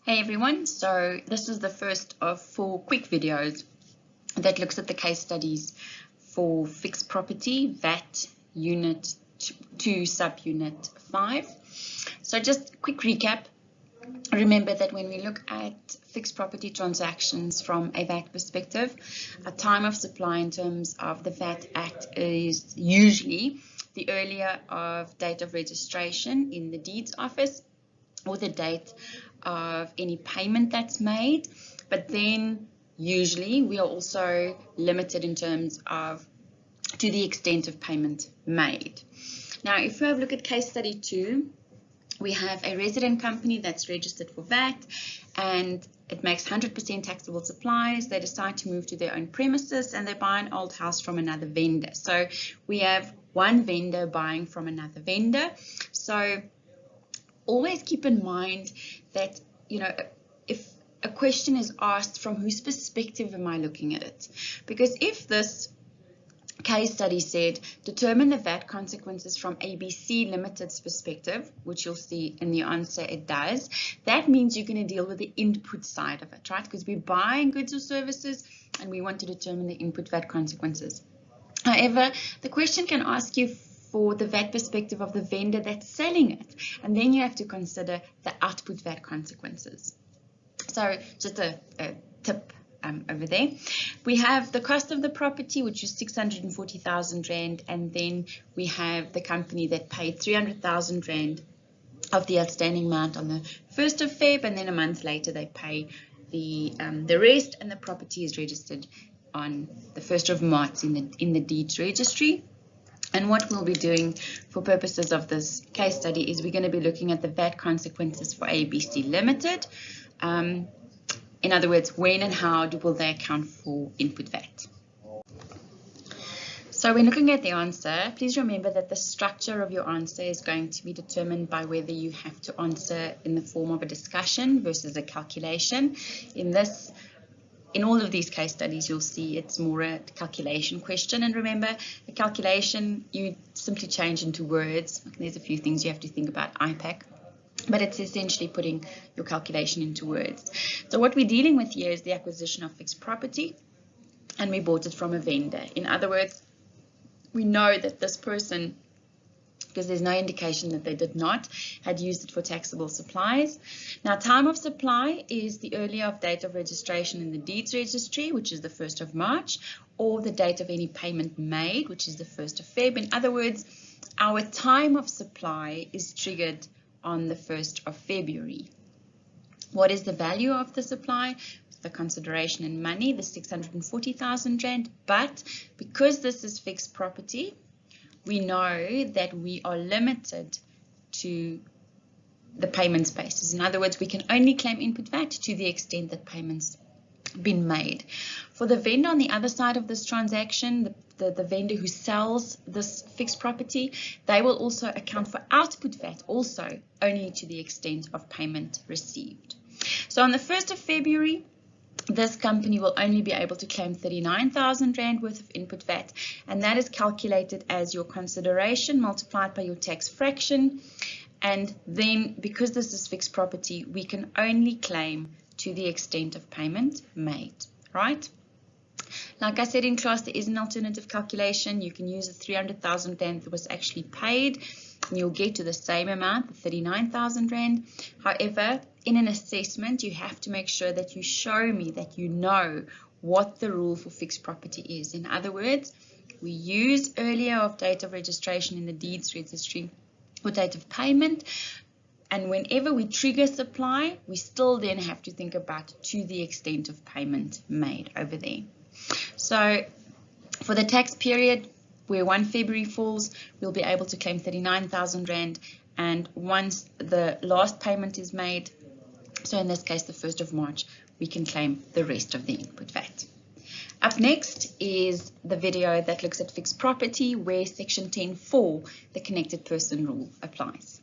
Hey everyone, so this is the first of 4 quick videos that looks at the case studies for fixed property, VAT Unit 2 Subunit 5. So just a quick recap. Remember that when we look at fixed property transactions from a VAT perspective, a time of supply in terms of the VAT Act is usually the earlier of date of registration in the deeds office or the date of any payment that's made, but then usually we are also limited in terms of to the extent of payment made. Now, if we have a look at case study 2, we have a resident company that's registered for VAT and it makes 100% taxable supplies. They decide to move to their own premises and they buy an old house from another vendor. So we have one vendor buying from another vendor. So always keep in mind that, if a question is asked, from whose perspective am I looking at it? Because if this case study said, determine the VAT consequences from ABC Limited's perspective, which you'll see in the answer it does, that means you're going to deal with the input side of it, right? Because we're buying goods or services and we want to determine the input VAT consequences. However, the question can ask you for the VAT perspective of the vendor that's selling it, and then you have to consider the output VAT consequences. So just a tip over there. We have the cost of the property, which is 640,000 Rand, and then we have the company that paid 300,000 Rand of the outstanding amount on the 1st of Feb, and then a month later they pay the rest, and the property is registered on the 1st of March in the deeds registry. And what we'll be doing for purposes of this case study is we're going to be looking at the VAT consequences for ABC Limited. In other words, when and how will they account for input VAT? So when looking at the answer, please remember that the structure of your answer is going to be determined by whether you have to answer in the form of a discussion versus a calculation. In all of these case studies, you'll see it's more a calculation question. And remember, a calculation, you simply change into words. There's a few things you have to think about IPAC, but it's essentially putting your calculation into words. So what we're dealing with here is the acquisition of fixed property, and we bought it from a vendor. In other words, we know that this person, because there's no indication that they did not, had used it for taxable supplies. Now, time of supply is the earlier of date of registration in the deeds registry, which is the 1st of March, or the date of any payment made, which is the 1st of Feb. In other words, our time of supply is triggered on the 1st of February. What is the value of the supply? The consideration in money, the 640,000 Rand, but because this is fixed property, we know that we are limited to the payment spaces. In other words, we can only claim input VAT to the extent that payments been made. For the vendor on the other side of this transaction, the vendor who sells this fixed property, they will also account for output VAT also only to the extent of payment received. So on the 1st of February, this company will only be able to claim 39,000 Rand worth of input VAT, and that is calculated as your consideration multiplied by your tax fraction. And then, because this is fixed property, we can only claim to the extent of payment made, right? Like I said in class, there is an alternative calculation. You can use the 300,000 Rand that was actually paid, and you'll get to the same amount, the 39,000 Rand. However, in an assessment, you have to make sure that you show me that you know what the rule for fixed property is. In other words, we use earlier of date of registration in the deeds registry or date of payment, and whenever we trigger supply, we still then have to think about to the extent of payment made over there. So for the tax period where 1 February falls, we'll be able to claim 39,000 Rand, and once the last payment is made, so in this case the 1st of March, we can claim the rest of the input VAT. Up next is the video that looks at fixed property where section 10.4, the connected person rule, applies.